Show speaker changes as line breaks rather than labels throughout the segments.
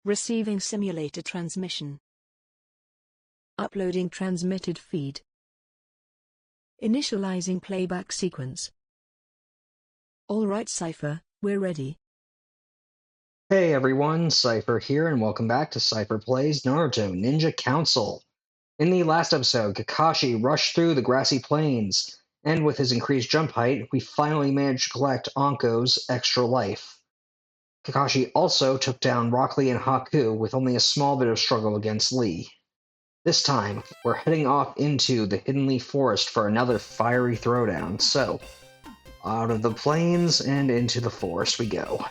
Receiving simulator transmission. Uploading transmitted feed. Initializing playback sequence. Alright Seipher, we're ready.
Hey everyone, Seipher here, and welcome back to SeipherPlays Naruto Ninja Council. In the last episode, Kakashi rushed through the grassy plains, and with his increased jump height, we finally managed to collect Anko's extra life. Kakashi also took down Rock Lee and Haku with only a small bit of struggle against Lee. This time, we're heading off into the Hidden Leaf Forest for another fiery throwdown, so out of the plains and into the forest we go.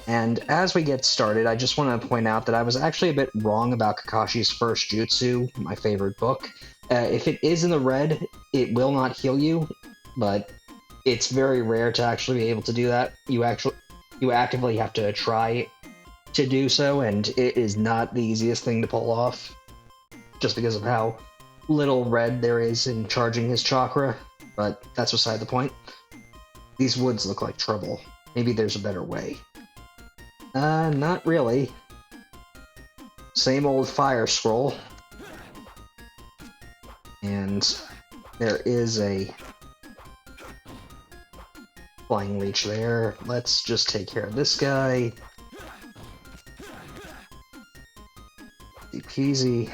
And as we get started, I just want to point out that I was actually a bit wrong about Kakashi's first jutsu, my favorite book. If it is in the red, it will not heal you, but it's very rare to actually be able to do that. You actively have to try to do so, and it is not the easiest thing to pull off, just because of how little red there is in charging his chakra, but that's beside the point. These woods look like trouble. Maybe there's a better way. Not really. Same old fire scroll. And there is a flying leech there. Let's just take care of this guy. Easy peasy.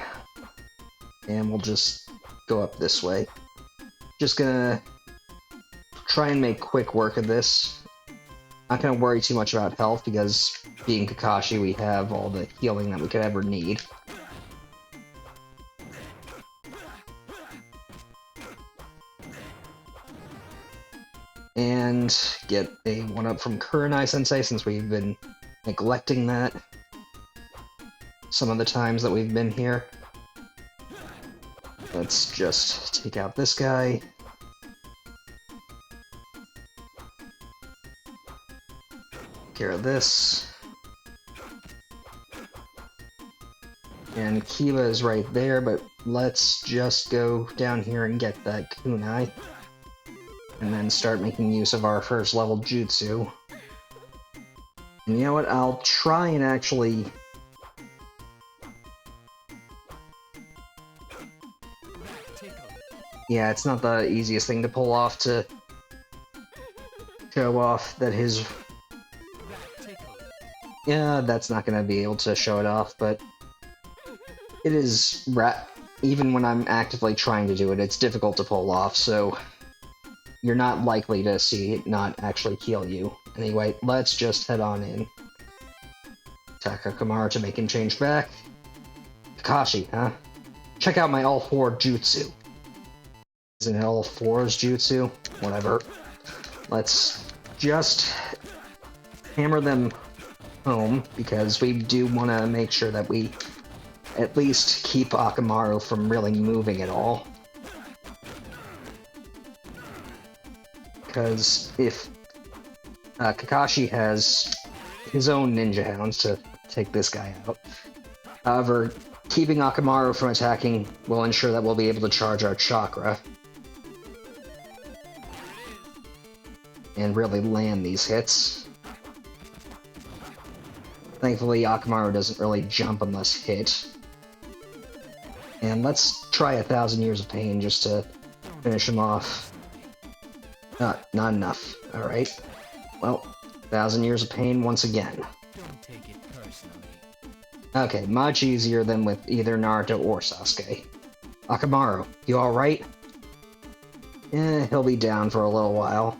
And we'll just go up this way. Just gonna try and make quick work of this. Not gonna worry too much about health because being Kakashi, we have all the healing that we could ever need. And get a 1-up from Kurenai-sensei since we've been neglecting that some of the times that we've been here. Let's just take out this guy. Care of this. And Kiba is right there, but let's just go down here and get that kunai. And then start making use of our first level jutsu. And you know what? I'll try and actually... Yeah, it's not the easiest thing to pull off to show off that his... Yeah, that's not gonna be able to show it off, but it is even when I'm actively trying to do it, it's difficult to pull off, so you're not likely to see it not actually heal you. Anyway, let's just head on in. Attack Akamaru to make him change back. Kakashi, huh? Check out my all-4 jutsu. Isn't it all 4's jutsu? Whatever. Let's just hammer them home, because we do want to make sure that we at least keep Akamaru from really moving at all. Because if Kakashi has his own ninja hounds to take this guy out. However, keeping Akamaru from attacking will ensure that we'll be able to charge our chakra and really land these hits. Thankfully, Akamaru doesn't really jump unless hit. And let's try 1,000 Years of Pain just to finish him off. Not enough. Alright. Well, 1,000 Years of Pain once again.
Don't take it personally.
Okay, much easier than with either Naruto or Sasuke. Akamaru, you alright? He'll be down for a little while.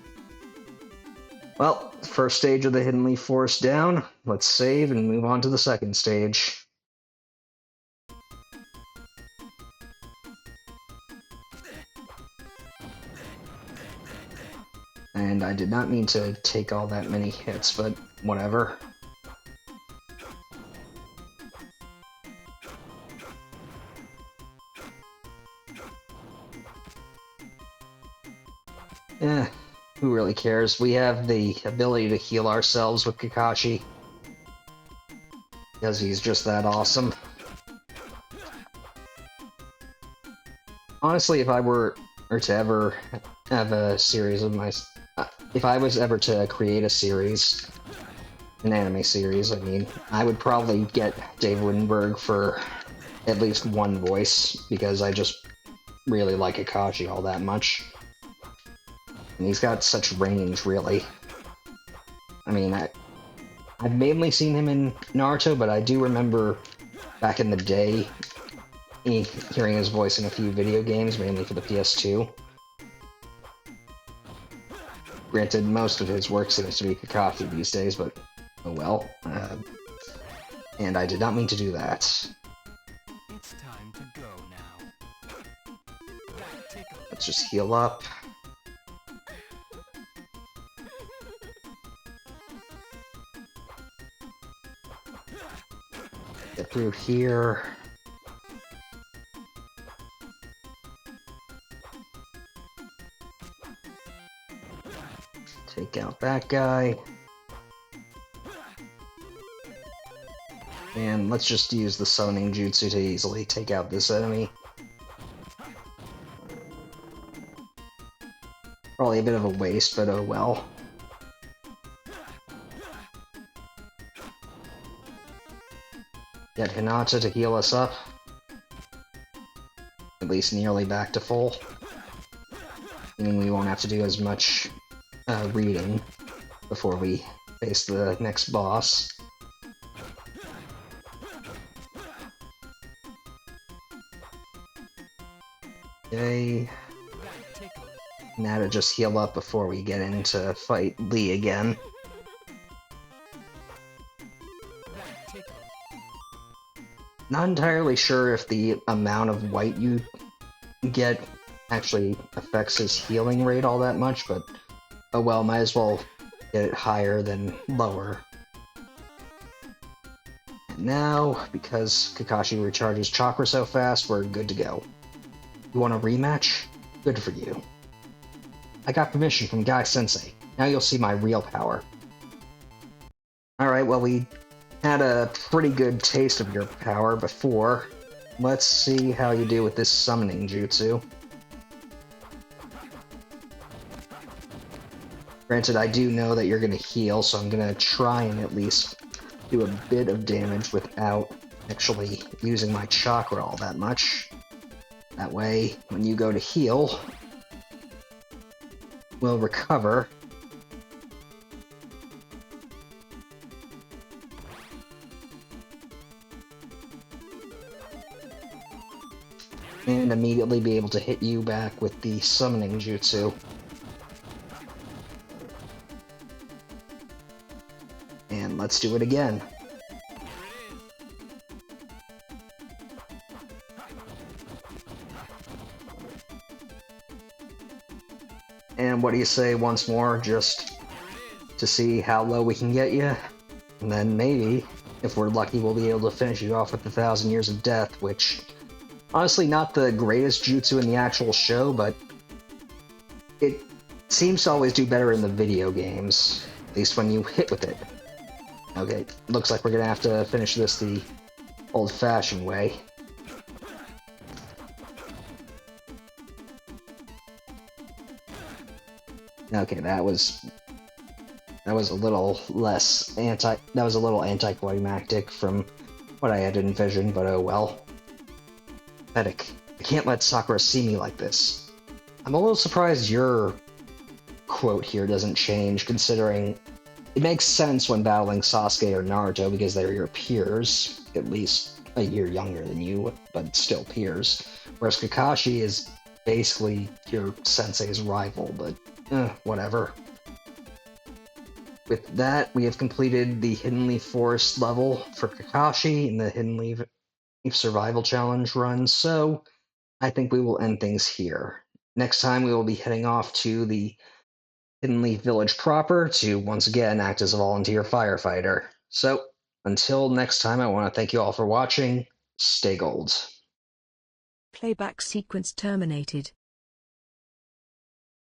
Well, first stage of the Hidden Leaf Forest down. Let's save and move on to the second stage. And I did not mean to take all that many hits, but whatever. Who really cares? We have the ability to heal ourselves with Kakashi. Because he's just that awesome. Honestly, if I were to ever have a series of my... if I was ever to create a series an anime series. I mean, I would probably get Dave Wittenberg for at least one voice, because I just really like Kakashi all that much. And he's got such range, really. I mean, I've mainly seen him in Naruto, but I do remember back in the day hearing his voice in a few video games, mainly for the PS2. Granted, most of his work seems to be Kakashi these days, but oh well. And I did not mean to do that.
It's time to go now.
Let's just heal up. Get through here. Take out that guy. And let's just use the summoning jutsu to easily take out this enemy. Probably a bit of a waste, but oh well. Get Hinata to heal us up. At least nearly back to full. Meaning we won't have to do as much reading before we face the next boss. Okay. Now to just heal up before we get into fight Lee again. Not entirely sure if the amount of white you get actually affects his healing rate all that much, but oh well, might as well get it higher than lower. And now, because Kakashi recharges chakra so fast, we're good to go. You want a rematch? Good for you. I got permission from Guy-sensei. Now you'll see my real power. Alright, well, we had a pretty good taste of your power before. Let's see how you do with this summoning jutsu. Granted, I do know that you're going to heal, so I'm going to try and at least do a bit of damage without actually using my chakra all that much. That way, when you go to heal, we'll recover. And immediately be able to hit you back with the summoning jutsu. And let's do it again. And what do you say once more, just to see how low we can get you? And then maybe, if we're lucky, we'll be able to finish you off with 1,000 Years of Death, which, honestly, not the greatest jutsu in the actual show, but it seems to always do better in the video games, at least when you hit with it. Okay, looks like we're gonna have to finish this the old-fashioned way. Okay, that was a little less anticlimactic from what I had envisioned, but oh well. Pathetic. I can't let Sakura see me like this. I'm a little surprised your quote here doesn't change, considering it makes sense when battling Sasuke or Naruto because they're your peers, at least a year younger than you, but still peers. Whereas Kakashi is basically your sensei's rival, but whatever. With that, we have completed the Hidden Leaf Forest level for Kakashi in the Hidden Leaf Survival Challenge run, so I think we will end things here. Next time, we will be heading off to the Hidden Leaf Village proper to once again act as a volunteer firefighter. So, until next time, I want to thank you all for watching. Stay gold.
Playback sequence terminated.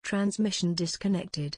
Transmission disconnected.